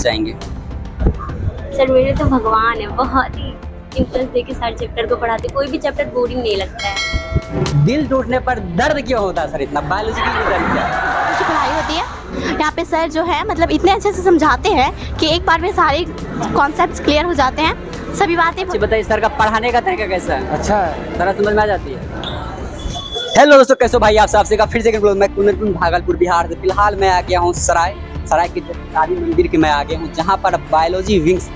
चाहेंगे? सर मेरे तो भगवान है, बहुत ही इंटरेस्ट देके सारे चैप्टर को पढ़ाते, कोई भी चैप्टर बोरिंग नहीं लगता है। दिल टूटने पर दर्द क्यों होता है सर इतना? बायोलॉजी की दर्द क्या है? की पढ़ाई होती है यहाँ पे सर जो है मतलब इतने अच्छे से समझाते हैं कि एक बार में सारे कॉन्सेप्ट्स क्लियर हो जाते हैं, सभी बातें। बताइए सर का पढ़ाने का तरीका कैसा है? अच्छा है, सारा समझ में आ जाती है। हेलो दोस्तों, कैसे हो भाई आप सबसे का फिर से मैं कुंदन भागलपुर बिहार से। फिलहाल मैं आ गया हूँ सराय की काली मंदिर के मैं आ गया हूँ, जहाँ पर बायोलॉजी विंग्स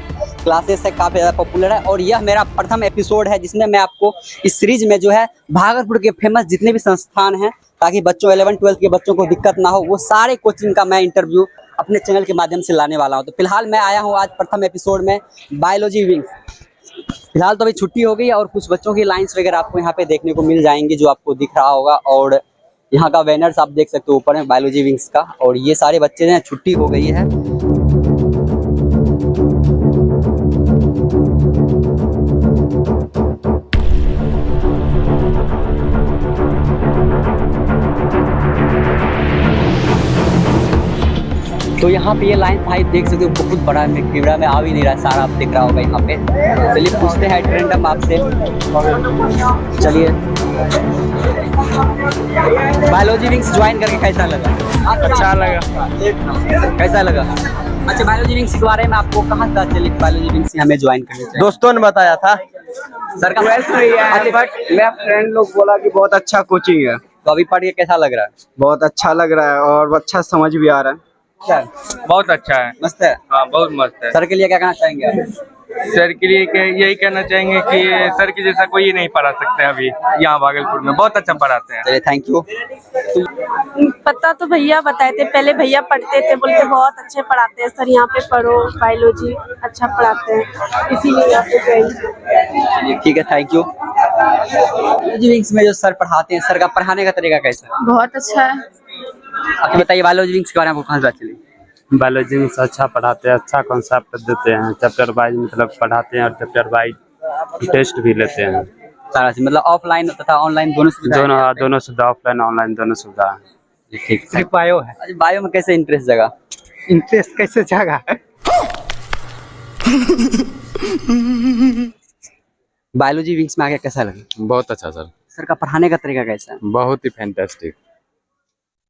क्लासेस है, काफ़ी ज़्यादा पॉपुलर है। और यह मेरा प्रथम एपिसोड है जिसमें मैं आपको इस सीरीज में जो है भागलपुर के फेमस जितने भी संस्थान हैं, ताकि बच्चों 11-12 के बच्चों को दिक्कत ना हो, वो सारे कोचिंग का मैं इंटरव्यू अपने चैनल के माध्यम से लाने वाला हूँ। तो फिलहाल मैं आया हूँ आज प्रथम एपिसोड में बायोलॉजी विंग्स। फिलहाल तो अभी छुट्टी हो गई है और कुछ बच्चों की लाइन्स वगैरह आपको यहाँ पे देखने को मिल जाएंगी, जो आपको दिख रहा होगा। और यहाँ का बैनर्स आप देख सकते हो ऊपर है बायोलॉजी विंग्स का। और ये सारे बच्चे हैं, छुट्टी हो गई है। तो यहाँ पे ये लाइन भाई देख सकते हो, बहुत बड़ा है, कैमरा में आ भी नहीं रहा है, सारा आप देख रहा होगा यहाँ पे। चलिए पूछते हैं रैंडम आपसे, चलिए बायोलॉजी विंग्स ज्वाइन करके कैसा लगा? अच्छा लगा। कैसा लगा? अच्छा, बायोलॉजी विंग्स के बारे में आपको कहाँ पता चले बायोलॉजी विंग्स हमें ज्वाइन करना चाहिए? दोस्तों ने बताया था। सर का बट मेरा फ्रेंड लोग बोला कि बहुत अच्छा कोचिंग है। तो अभी पढ़ के कैसा लग रहा है? बहुत अच्छा लग रहा है और अच्छा समझ भी आ रहा है। बहुत अच्छा है, मस्त है। हाँ बहुत मस्त है। सर के लिए क्या कहना चाहेंगे आप? सर के लिए यही कहना चाहेंगे कि सर के जैसा कोई नहीं पढ़ा सकते हैं अभी यहाँ भागलपुर में, बहुत अच्छा पढ़ाते हैं। चलिए थैंक यू। पता तो भैया बताए थे, पहले भैया पढ़ते थे, बोलते बहुत अच्छे पढ़ाते हैं सर, यहाँ पे पढ़ो, बायोलॉजी अच्छा पढ़ाते हैं, इसीलिए यहाँ पे गए। ठीक है, थैंक यू। बायोलॉजी विंग्स में जो सर पढ़ाते हैं, सर का पढ़ाने का तरीका कैसा है? बहुत अच्छा है। आप बताइए बायोलॉजी विंग्स के बारे में आपको कहाँ से पता चली? बायोलॉजी में अच्छा पढ़ाते हैं, अच्छा कॉन्सेप्ट देते हैं, चैप्टर वाइज मतलब पढ़ाते हैं और चैप्टर वाइज टेस्ट भी लेते हैं। सारा चीज मतलब ऑफलाइन तथा ऑनलाइन दोनों सुविधा, ऑफलाइन ऑनलाइन दोनों सुविधा है। ठीक। सिर्फ बायो है? अच्छा, बायो में कैसे इंटरेस्ट जगा? इंटरेस्ट कैसे जागा? बायोलॉजी विंग्स में आके कैसा लगा? बहुत अच्छा सर। सर का पढ़ाने का तरीका कैसा है? बहुत ही फैंटास्टिक।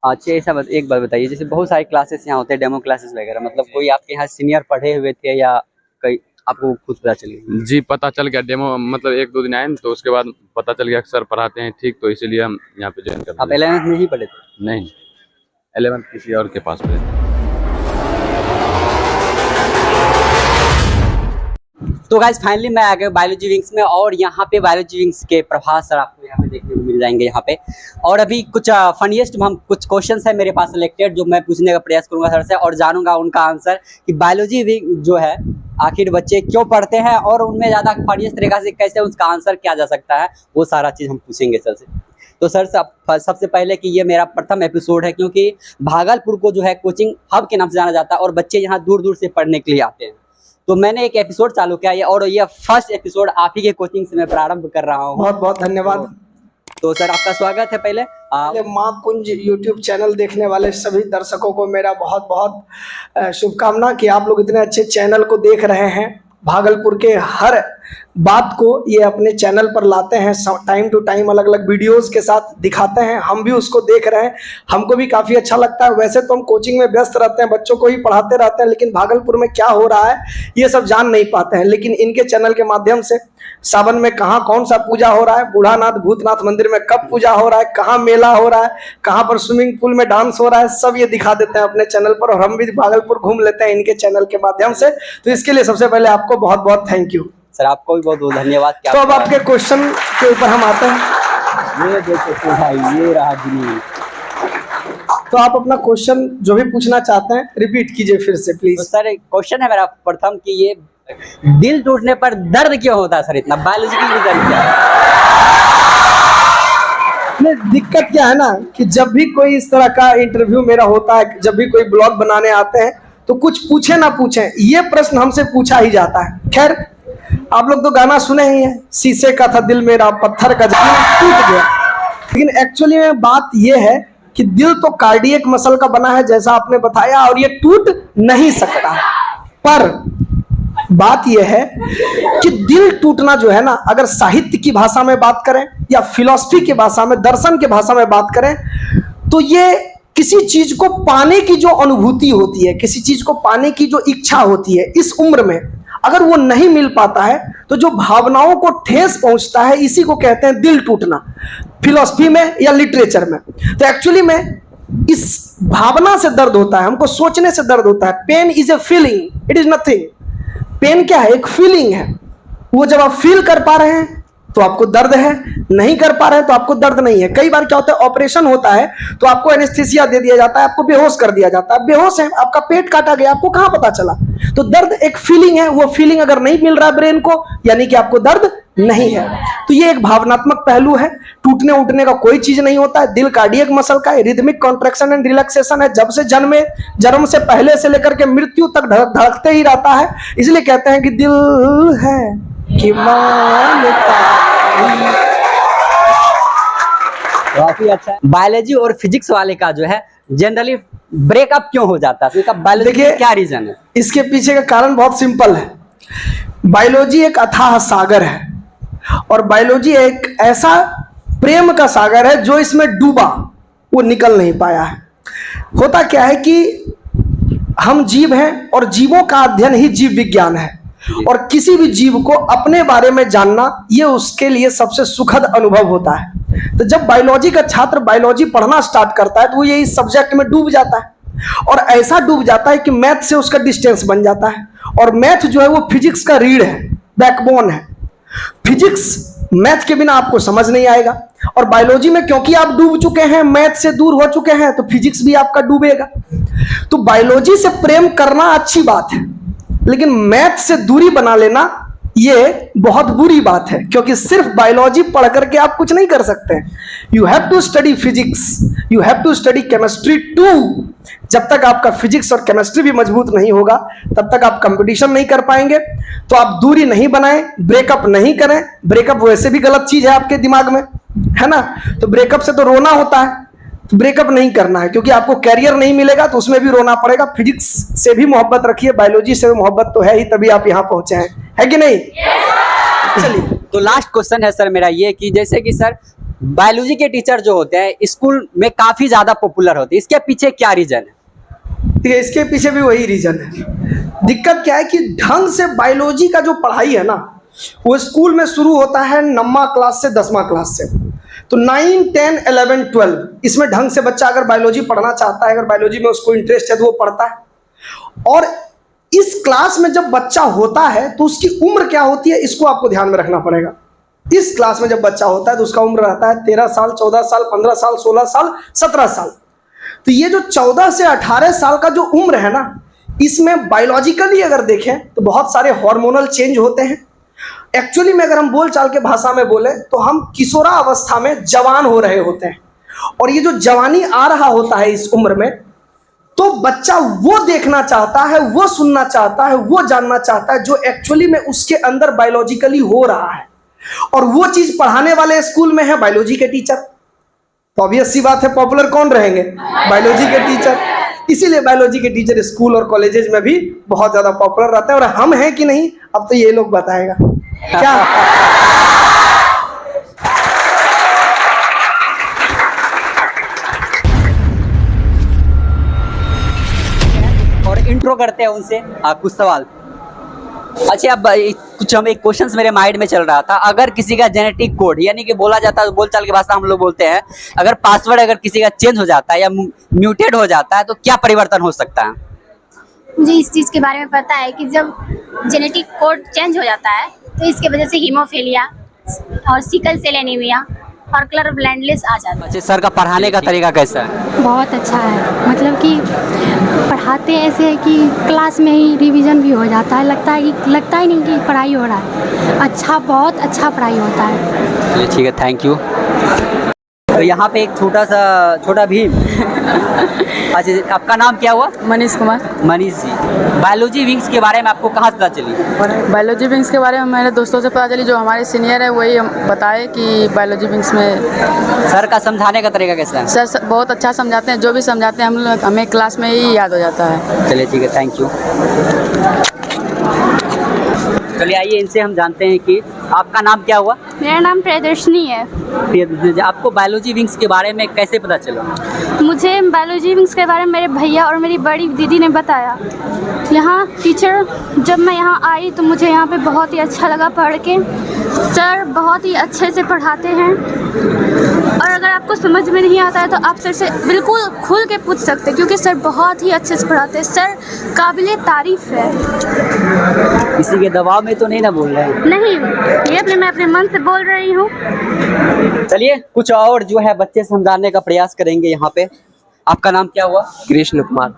अच्छा, ऐसा एक बात बताइए, जैसे बहुत सारे क्लासेस यहाँ होते हैं, डेमो क्लासेस वगैरह, मतलब कोई आपके यहाँ सीनियर पढ़े हुए थे या कई आपको खुद पता चली? जी पता चल गया, डेमो मतलब 1-2 दिन आए तो उसके बाद पता चल गया कि सर पढ़ाते हैं ठीक, तो इसीलिए हम यहाँ पे ज्वाइन कर। आप 11th में ही पढ़े थे? नहीं, 11th किसी और के पास पढ़े थे। तो गाइस फाइनली मैं आ गया बायोलॉजी विंग्स में, और यहाँ पे बायोलॉजी विंग्स के प्रभाव सर आपको यहाँ पे देखने को मिल जाएंगे यहाँ पे। और अभी कुछ फनीएस्ट हम कुछ क्वेश्चंस है मेरे पास सिलेक्टेड, जो मैं पूछने का प्रयास करूंगा सर से, और जानूंगा उनका आंसर कि बायोलॉजी विंग जो है आखिर बच्चे क्यों पढ़ते हैं, और उनमें ज़्यादा फनीएस्ट तरीका से कैसे उसका आंसर किया जा सकता है, वो सारा चीज़ हम पूछेंगे सर से। तो सर सबसे पहले कि ये मेरा प्रथम एपिसोड है, क्योंकि भागलपुर को जो है कोचिंग हब के नाम से जाना जाता है और बच्चे यहाँ दूर दूर से पढ़ने के लिए आते हैं। तो मैंने एक एपिसोड चालू किया और ये फर्स्ट एपिसोड आप ही के कोचिंग से मैं प्रारंभ कर रहा हूँ। बहुत बहुत धन्यवाद। तो सर आपका स्वागत है। पहले माँ कुंज यूट्यूब चैनल देखने वाले सभी दर्शकों को मेरा बहुत बहुत शुभकामना कि आप लोग इतने अच्छे चैनल को देख रहे हैं। भागलपुर के हर बात को ये अपने चैनल पर लाते हैं, टाइम टू टाइम अलग अलग वीडियोस के साथ दिखाते हैं, हम भी उसको देख रहे हैं, हमको भी काफ़ी अच्छा लगता है। वैसे तो हम कोचिंग में व्यस्त रहते हैं, बच्चों को ही पढ़ाते रहते हैं, लेकिन भागलपुर में क्या हो रहा है ये सब जान नहीं पाते हैं। लेकिन इनके चैनल के माध्यम से सावन में कहाँ कौन सा पूजा हो रहा है, बूढ़ानाथ भूतनाथ मंदिर में कब पूजा हो रहा है, कहाँ मेला हो रहा है, कहाँ पर स्विमिंग पूल में डांस हो रहा है, सब ये दिखा देते हैं अपने चैनल पर, और हम भी भागलपुर घूम लेते हैं इनके चैनल के माध्यम से। तो इसके लिए सबसे पहले आपको बहुत बहुत थैंक यू सर। आपको भी बहुत बहुत धन्यवाद। तो अब आपके क्वेश्चन के ऊपर हम आते हैं। ये देखो तो भाई, ये रहा जी। तो आप अपना क्वेश्चन जो भी पूछना चाहते हैं रिपीट कीजिए फिर से तो प्लीज। सर क्वेश्चन है मेरा प्रथम कि ये दिल टूटने पर दर्द क्यों होता है सर, इतना बायोलॉजिकल रीजन क्या है? नहीं, दिक्कत क्या है ना कि जब भी कोई इस तरह का इंटरव्यू मेरा होता है, जब भी कोई ब्लॉग बनाने आते हैं तो कुछ पूछे ना पूछे ये प्रश्न हमसे पूछा ही जाता है। खैर आप लोग तो गाना सुने ही हैं, शीशे का था दिल मेरा पत्थर का टूट गया। लेकिन एक्चुअली में बात ये है कि दिल तो कार्डियक मसल का बना है जैसा आपने बताया, और ये टूट नहीं सकता। पर बात यह है कि दिल टूटना जो है ना, अगर साहित्य की भाषा में बात करें या फिलॉसफी की भाषा में, दर्शन की भाषा में बात करें, तो ये किसी चीज को पाने की जो अनुभूति होती है, किसी चीज को पाने की जो इच्छा होती है, इस उम्र में अगर वो नहीं मिल पाता है तो जो भावनाओं को ठेस पहुंचता है, इसी को कहते हैं दिल टूटना, फिलॉसफी में या लिटरेचर में। तो एक्चुअली में इस भावना से दर्द होता है, हमको सोचने से दर्द होता है। Pain is a feeling, it is nothing. Pain क्या है? एक फीलिंग है। वो जब आप फील कर पा रहे हैं तो आपको दर्द है, नहीं कर पा रहे हैं तो आपको दर्द नहीं है। कई बार क्या होता है, ऑपरेशन होता है तो आपको एनेस्थीसिया दे दिया जाता है, आपको बेहोश कर दिया जाता है। बेहोश है, आपका पेट काटा गया, आपको कहां पता चला? तो दर्द एक फीलिंग है, वो फीलिंग अगर नहीं मिल रहा है ब्रेन को, यानी कि आपको दर्द नहीं है। तो ये एक भावनात्मक पहलू है। टूटने उठने का कोई चीज नहीं होता है। दिल कार्डियक मसल का रिदमिक कॉन्ट्रैक्शन एंड रिलैक्सेशन है। जब से जन्म से पहले से लेकर के मृत्यु तक धड़कते ही रहता है। इसलिए कहते हैं कि दिल है कि मानता। काफी अच्छा है। बायोलॉजी और फिजिक्स वाले का जो है जनरली ब्रेकअप क्यों हो जाता है, तो इसका बायोलॉजी देखिए, क्या रीजन है? इसके पीछे का कारण बहुत सिंपल है। बायोलॉजी एक अथाह सागर है, और बायोलॉजी एक ऐसा प्रेम का सागर है जो इसमें डूबा, वो निकल नहीं पाया है। होता क्या है कि हम जीव हैं और जीवों का अध्ययन ही जीव विज्ञान है, और किसी भी जीव को अपने बारे में जानना ये उसके लिए सबसे सुखद अनुभव होता है। तो जब बायोलॉजी का छात्र बायोलॉजी पढ़ना स्टार्ट करता है तो वो यही सब्जेक्ट में डूब जाता है, और ऐसा डूब जाता है कि मैथ से उसका डिस्टेंस बन जाता है। और मैथ जो है वो फिजिक्स का रीढ़ है, बैकबोन है। फिजिक्स मैथ के बिना आपको समझ नहीं आएगा, और बायोलॉजी में क्योंकि आप डूब चुके हैं, मैथ से दूर हो चुके हैं, तो फिजिक्स भी आपका डूबेगा। तो बायोलॉजी से प्रेम करना अच्छी बात है, लेकिन मैथ से दूरी बना लेना ये बहुत बुरी बात है, क्योंकि सिर्फ बायोलॉजी पढ़ करके आप कुछ नहीं कर सकते। You have to study physics, you have to study chemistry too. जब तक आपका फिजिक्स और केमिस्ट्री भी मजबूत नहीं होगा तब तक आप कंपटीशन नहीं कर पाएंगे। तो आप दूरी नहीं बनाएं, ब्रेकअप नहीं करें। ब्रेकअप वैसे भी गलत चीज है आपके दिमाग में, है ना? तो ब्रेकअप से तो रोना होता है, तो ब्रेकअप नहीं करना है, क्योंकि आपको कैरियर नहीं मिलेगा तो उसमें भी रोना पड़ेगा। फिजिक्स से भी मोहब्बत रखिए, बायोलॉजी से भी मोहब्बत तो है ही, तभी आप यहाँ पहुंचे हैं, है कि नहीं? चलिए, तो लास्ट क्वेश्चन है सर मेरा ये कि जैसे कि सर बायोलॉजी के टीचर जो होते हैं स्कूल में काफी ज्यादा पॉपुलर होते हैं, इसके पीछे क्या रीजन है? ठीक है, इसके पीछे भी वही रीजन है। दिक्कत क्या है कि ढंग से बायोलॉजी का जो पढ़ाई है ना, वो स्कूल में शुरू होता है 9वां क्लास से 10वां क्लास से। तो 9, 10, 11, 12 इसमें ढंग से बच्चा अगर बायोलॉजी पढ़ना चाहता है, अगर बायोलॉजी में उसको इंटरेस्ट है तो वो पढ़ता है। और इस क्लास में जब बच्चा होता है तो उसकी उम्र क्या होती है, इसको आपको ध्यान में रखना पड़ेगा। इस क्लास में जब बच्चा होता है तो उसका उम्र रहता है 13 साल, 14 साल, 15 साल, 16 साल, 17 साल। तो ये जो 14 से 18 साल का जो उम्र है ना, इसमें बायोलॉजिकली अगर देखें तो बहुत सारे हार्मोनल चेंज होते हैं। एक्चुअली में अगर हम बोल चाल के भाषा में बोले तो हम किशोरा अवस्था में जवान हो रहे होते हैं, और ये जो जवानी आ रहा होता है इस उम्र में, तो बच्चा वो देखना चाहता है, वो सुनना चाहता है, वो जानना चाहता है जो एक्चुअली में उसके अंदर बायोलॉजिकली हो रहा है। और वो चीज पढ़ाने वाले स्कूल में है बायोलॉजी के टीचर। तो ऑब्वियस सी बात है, पॉपुलर कौन रहेंगे? बायोलॉजी के टीचर। इसीलिए बायोलॉजी के टीचर स्कूल और कॉलेजेस में भी बहुत ज्यादा पॉपुलर रहते हैं। और हम हैं कि नहीं, अब तो ये लोग बताएगा क्या। और इंट्रो करते हैं उनसे कुछ सवाल। अच्छा, अब कुछ हम एक क्वेश्चन मेरे माइंड में चल रहा था, अगर किसी का जेनेटिक कोड, यानी कि बोला जाता है, बोलचाल की भाषा हम लोग बोलते हैं, अगर पासवर्ड अगर किसी का चेंज हो जाता है या म्यूटेड हो जाता है तो क्या परिवर्तन हो सकता है? मुझे इस चीज़ के बारे में पता है कि जब जेनेटिक कोड चेंज हो जाता है तो इसके वजह से हीमोफीलिया और सिकल सेल एनीमिया और कलर ब्लेंडलेस आ जाता है। अच्छा, सर का पढ़ाने का तरीका कैसा है? बहुत अच्छा है, मतलब कि पढ़ाते ऐसे है कि क्लास में ही रिवीजन भी हो जाता है, लगता ही नहीं कि पढ़ाई हो रहा है। अच्छा, बहुत अच्छा पढ़ाई होता है। चलिए ठीक है, थैंक यू। तो यहाँ पे एक छोटा भीम। अच्छा, आपका नाम क्या हुआ? मनीष कुमार। मनीष जी, बायोलॉजी विंग्स के बारे में आपको कहाँ से पता चली? बायोलॉजी विंग्स के बारे में मेरे दोस्तों से पता चली, जो हमारे सीनियर है वही हम बताए कि बायोलॉजी विंग्स में। सर का समझाने का तरीका कैसा है? सर बहुत अच्छा समझाते हैं, जो भी समझाते हैं हमें क्लास में ही याद हो जाता है। चलिए ठीक है, थैंक यू। चलिए आइए इनसे हम जानते हैं कि आपका नाम क्या हुआ? मेरा नाम प्रियदर्शनी है। आपको बायोलॉजी विंग्स के बारे में कैसे पता चला? मुझे बायोलॉजी विंग्स के बारे में मेरे भैया और मेरी बड़ी दीदी ने बताया। यहाँ टीचर, जब मैं यहाँ आई तो मुझे यहाँ पे बहुत ही अच्छा लगा पढ़ के। सर बहुत ही अच्छे से पढ़ाते हैं, और अगर आपको समझ में नहीं आता है तो आप सर से बिल्कुल खुल के पूछ सकते हैं, क्योंकि सर बहुत ही अच्छे से पढ़ाते हैं। सर काबिले तारीफ़ है। किसी के दबाव में तो नहीं ना बोल रहे हैं? नहीं, ये मैं अपने मन से बोल रही हूँ। चलिए कुछ और जो है बच्चे समझाने का प्रयास करेंगे यहाँ पे। आपका नाम क्या हुआ? कृष्ण कुमार।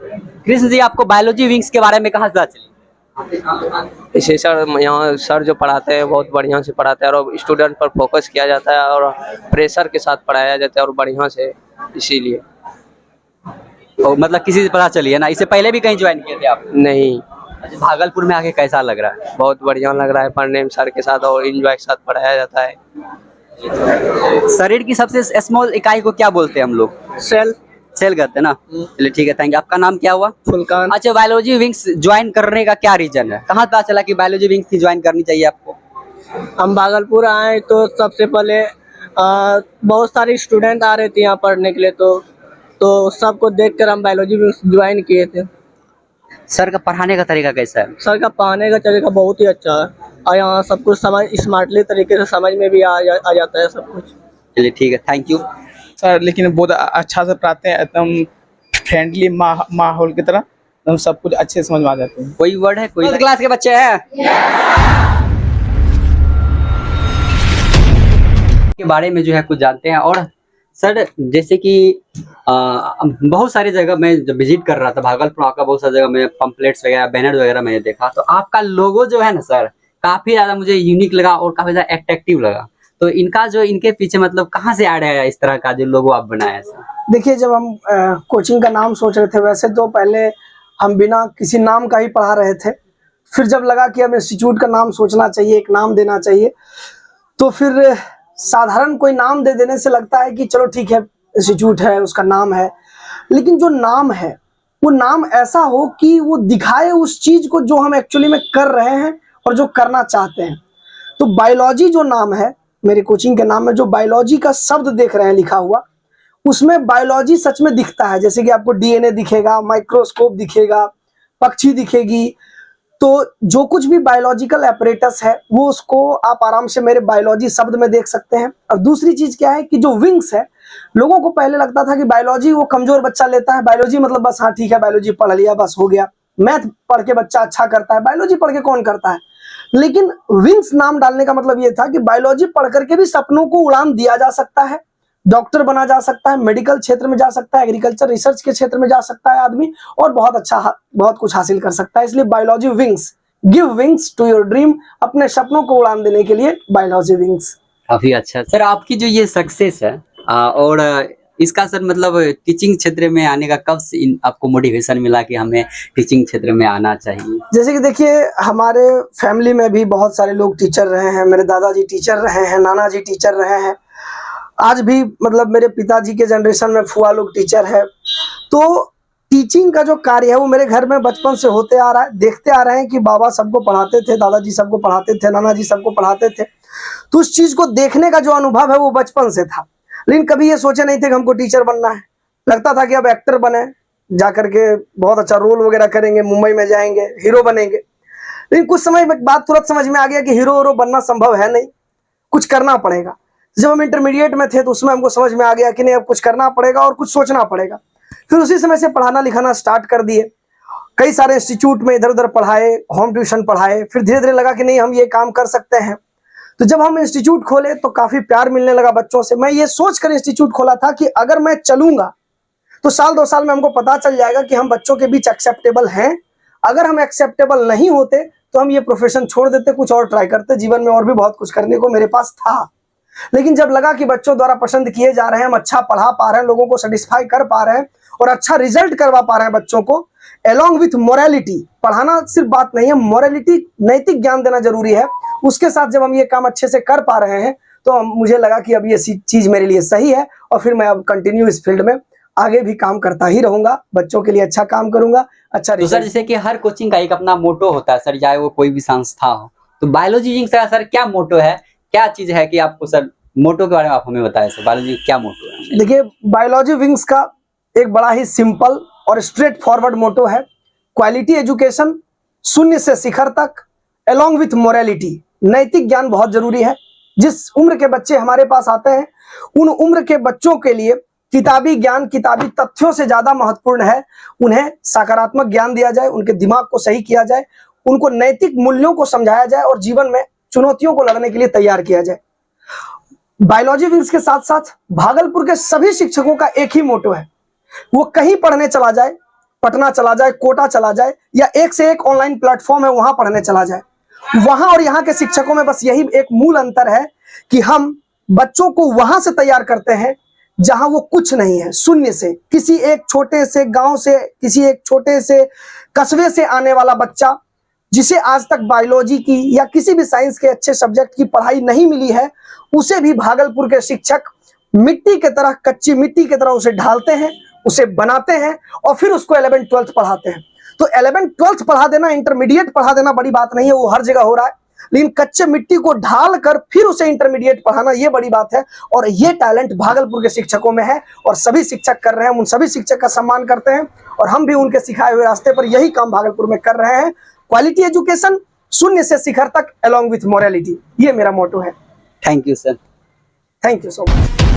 कृष्ण जी, आपको बायोलॉजी विंग्स के बारे में कहाँ से पता चली? इसे सर, यहाँ सर जो पढ़ाते हैं बहुत बढ़िया से पढ़ाते हैं, और स्टूडेंट पर फोकस किया जाता है और प्रेशर के साथ पढ़ाया जाता है और बढ़िया से, इसीलिए। तो मतलब किसी से पता चली है ना? इससे पहले भी कहीं ज्वाइन किए थे आप? नहीं। अच्छा, भागलपुर में आके कैसा लग रहा है? बहुत बढ़िया लग रहा है पढ़ने में, सर के साथ और एंजॉय के साथ पढ़ाया जाता है। शरीर की सबसे स्मॉल इकाई को क्या बोलते हैं हम लोग? सेल कहते हैं ना। चलिए ठीक है, थैंक यू। आपका नाम क्या हुआ? फुलकान। अच्छा, बायोलॉजी विंग्स ज्वाइन करने का क्या रीजन है? कहाँ पता चला कि बायोलॉजी विंग्स की ज्वाइन करनी चाहिए आपको? हम भागलपुर आए तो सबसे पहले बहुत सारी स्टूडेंट आ रहे थे यहाँ पढ़ने के लिए, तो सबको देखकर हम बायोलॉजी विंग्स ज्वाइन किए थे। सर का पढ़ाने का तरीका कैसा है? सर का पढ़ाने का तरीका बहुत ही अच्छा है, और यहाँ सब कुछ समझ स्मार्टली तरीके से समझ में भी आ जाता है सब कुछ। चलिए ठीक है, थैंक यू। सर लेकिन बहुत अच्छा से पढ़ाते हैं, एकदम फ्रेंडली माहौल की तरह, हम सब कुछ अच्छे समझ में आ जाते हैं। कोई वर्ड है? कोई क्लास के बच्चे हैं के बारे में जो है कुछ जानते हैं। और सर जैसे कि बहुत सारी जगह मैं जब विजिट कर रहा था भागलपुर का, बहुत सारी जगह में पंपलेट्स वगैरह, बैनर वगैरह मैंने देखा, तो आपका लोगो जो है ना सर, काफी ज्यादा मुझे यूनिक लगा और काफी ज्यादा अट्रैक्टिव लगा। तो इनका जो इनके पीछे मतलब कहाँ से आ रहा है इस तरह का जो लोगो आप बनाए? देखिए, जब हम कोचिंग का नाम सोच रहे थे, वैसे तो पहले हम बिना किसी नाम का ही पढ़ा रहे थे। फिर जब लगा कि अब इंस्टीट्यूट का नाम सोचना चाहिए, एक नाम देना चाहिए, तो फिर साधारण कोई नाम दे देने से लगता है कि चलो ठीक है, इंस्टीट्यूट है, उसका नाम है। लेकिन जो नाम है वो नाम ऐसा हो कि वो दिखाए उस चीज को जो हम एक्चुअली में कर रहे हैं और जो करना चाहते हैं। तो बायोलॉजी जो नाम है, मेरे कोचिंग के नाम में जो बायोलॉजी का शब्द देख रहे हैं लिखा हुआ, उसमें बायोलॉजी सच में दिखता है। जैसे कि आपको डीएनए दिखेगा, माइक्रोस्कोप दिखेगा, पक्षी दिखेगी, तो जो कुछ भी बायोलॉजिकल एपरेटस है वो उसको आप आराम से मेरे बायोलॉजी शब्द में देख सकते हैं। और दूसरी चीज क्या है कि जो विंग्स है, लोगों को पहले लगता था कि बायोलॉजी वो कमजोर बच्चा लेता है, बायोलॉजी मतलब बस हाँ ठीक है बायोलॉजी पढ़ लिया बस हो गया, मैथ पढ़ के बच्चा अच्छा करता है, बायोलॉजी पढ़ के कौन करता है। लेकिन विंग्स नाम डालने का मतलब ये था कि बायोलॉजी पढ़ करके भी सपनों को उड़ान दिया जा सकता है, डॉक्टर बना जा सकता है, मेडिकल क्षेत्र में जा सकता है, एग्रीकल्चर रिसर्च के क्षेत्र में जा सकता है आदमी, और बहुत कुछ हासिल कर सकता है। इसलिए biology wings, give wings to your dream, अपने सपनों को उड़ान देने के लिए बायोलॉजी विंग्स। काफी अच्छा सर, आपकी जो ये सक्सेस है और इसका सर मतलब टीचिंग क्षेत्र में आने का कब से आपको मोटिवेशन मिला कि हमें टीचिंग क्षेत्र में आना चाहिए? जैसे कि देखिए, हमारे फैमिली में भी बहुत सारे लोग टीचर रहे हैं। मेरे दादाजी टीचर रहे हैं, नाना जी टीचर रहे हैं, आज भी मतलब मेरे पिताजी के जनरेशन में फुआ लोग टीचर है। तो टीचिंग का जो कार्य है वो मेरे घर में बचपन से होते आ रहा है। देखते आ रहे हैं कि बाबा सबको पढ़ाते थे, दादाजी सबको पढ़ाते थे, नाना जी सबको पढ़ाते थे। तो उस चीज को देखने का जो अनुभव है वो बचपन से था। लेकिन कभी ये सोचे नहीं थे कि हमको टीचर बनना है। लगता था कि अब एक्टर बने, जा करके बहुत अच्छा रोल वगैरह करेंगे, मुंबई में जाएंगे, हीरो बनेंगे। लेकिन कुछ समय बाद तुरंत समझ में आ गया कि हीरो बनना संभव है नहीं, कुछ करना पड़ेगा। जब हम इंटरमीडिएट में थे तो उसमें हमको समझ में आ गया कि नहीं, अब कुछ करना पड़ेगा और कुछ सोचना पड़ेगा। फिर उसी समय से पढ़ाना लिखाना स्टार्ट कर दिए। कई सारे इंस्टीट्यूट में इधर उधर पढ़ाए, होम ट्यूशन पढ़ाए। फिर धीरे धीरे लगा कि नहीं, हम ये काम कर सकते हैं। तो जब हम इंस्टीट्यूट खोले तो काफी प्यार मिलने लगा बच्चों से। मैं ये सोच कर इंस्टीट्यूट खोला था कि अगर मैं चलूंगा तो साल 2 साल में हमको पता चल जाएगा कि हम बच्चों के बीच एक्सेप्टेबल हैं। अगर हम एक्सेप्टेबल नहीं होते तो हम ये प्रोफेशन छोड़ देते, कुछ और ट्राई करते। जीवन में और भी बहुत कुछ करने को मेरे पास था, लेकिन जब लगा कि बच्चों द्वारा पसंद किए जा रहे हैं, हम अच्छा पढ़ा पा रहे हैं, लोगों को सेटिस्फाई कर पा रहे हैं और अच्छा रिजल्ट करवा पा रहे हैं बच्चों को, अलॉन्ग विथ मोरालिटी, पढ़ाना सिर्फ बात नहीं है, मोरालिटी नैतिक ज्ञान देना जरूरी है। उसके साथ जब हम ये काम अच्छे से कर पा रहे हैं तो मुझे लगा कि अब ये चीज मेरे लिए सही है और फिर मैं अब कंटिन्यू इस फील्ड में आगे भी काम करता ही रहूंगा, बच्चों के लिए अच्छा काम करूंगा। अच्छा तो सर जैसे कि हर कोचिंग का एक अपना मोटो होता है सर, चाहे वो कोई भी संस्था हो, तो बायोलॉजी विंग्स का सर क्या मोटो है, क्या चीज है कि आपको सर मोटो के बारे में आप हमें बताएं सर, बायोलॉजी क्या मोटो है? देखिए, बायोलॉजी विंग्स का एक बड़ा ही सिंपल और स्ट्रेट फॉरवर्ड मोटो है, क्वालिटी एजुकेशन शून्य से शिखर तक, अलॉन्ग विथ मोरालिटी। नैतिक ज्ञान बहुत जरूरी है। जिस उम्र के बच्चे हमारे पास आते हैं उन उम्र के बच्चों के लिए किताबी ज्ञान, किताबी तथ्यों से ज्यादा महत्वपूर्ण है। उन्हें सकारात्मक ज्ञान दिया जाए, उनके दिमाग को सही किया जाए, उनको नैतिक मूल्यों को समझाया जाए और जीवन में चुनौतियों को लड़ने के लिए तैयार किया जाए। बायोलॉजी विंग्स के साथ साथ भागलपुर के सभी शिक्षकों का एक ही मोटो है, वो कहीं पढ़ने चला जाए, पटना चला जाए, कोटा चला जाए, या एक से एक ऑनलाइन प्लेटफॉर्म है वहां पढ़ने चला जाए, वहां और यहाँ के शिक्षकों में बस यही एक मूल अंतर है कि हम बच्चों को वहां से तैयार करते हैं जहां वो कुछ नहीं है, शून्य से, किसी एक छोटे से गांव से, किसी एक छोटे से कस्बे से आने वाला बच्चा जिसे आज तक बायोलॉजी की या किसी भी साइंस के अच्छे सब्जेक्ट की पढ़ाई नहीं मिली है, उसे भी भागलपुर के शिक्षक मिट्टी की तरह, कच्ची मिट्टी की तरह उसे ढालते हैं, उसे बनाते हैं और फिर उसको 11th 12th पढ़ाते हैं। तो 11th 12th पढ़ा देना, इंटरमीडिएट पढ़ा देना बड़ी बात नहीं है, वो हर जगह हो रहा है, लेकिन कच्चे मिट्टी को ढाल कर फिर उसे इंटरमीडिएट पढ़ाना ये बड़ी बात है। और ये टैलेंट भागलपुर के शिक्षकों में है और सभी शिक्षक कर रहे हैं। उन सभी शिक्षक का सम्मान करते हैं और हम भी उनके सिखाए हुए रास्ते पर यही काम भागलपुर में कर रहे हैं। क्वालिटी एजुकेशन शून्य से शिखर तक, अलॉन्ग विथ मोरालिटी, ये मेरा मोटो है। Thank you sir. Thank you so much.